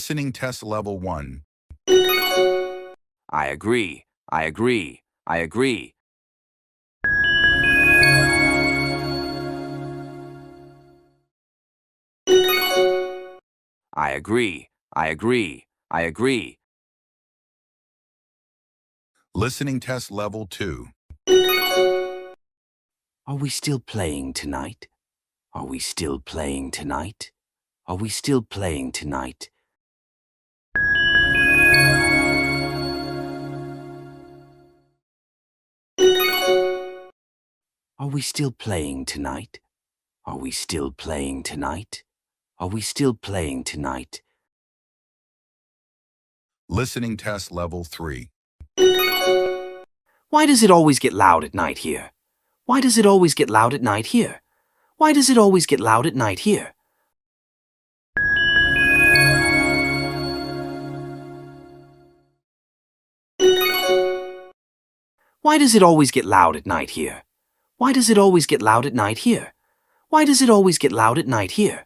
Listening test level 1. I agree. I agree. I agree. I agree. I agree. I agree. Listening test level 2. Are we still playing tonight? Are we still playing tonight? Are we still playing tonight? Are we still playing tonight? Are we still playing tonight? Are we still playing tonight? Listening test level 3. Why does it always get loud at night here? Why does it always get loud at night here? Why does it always get loud at night here? Why does it always get loud at night here? Why does it always get loud at night here? Why does it always get loud at night here?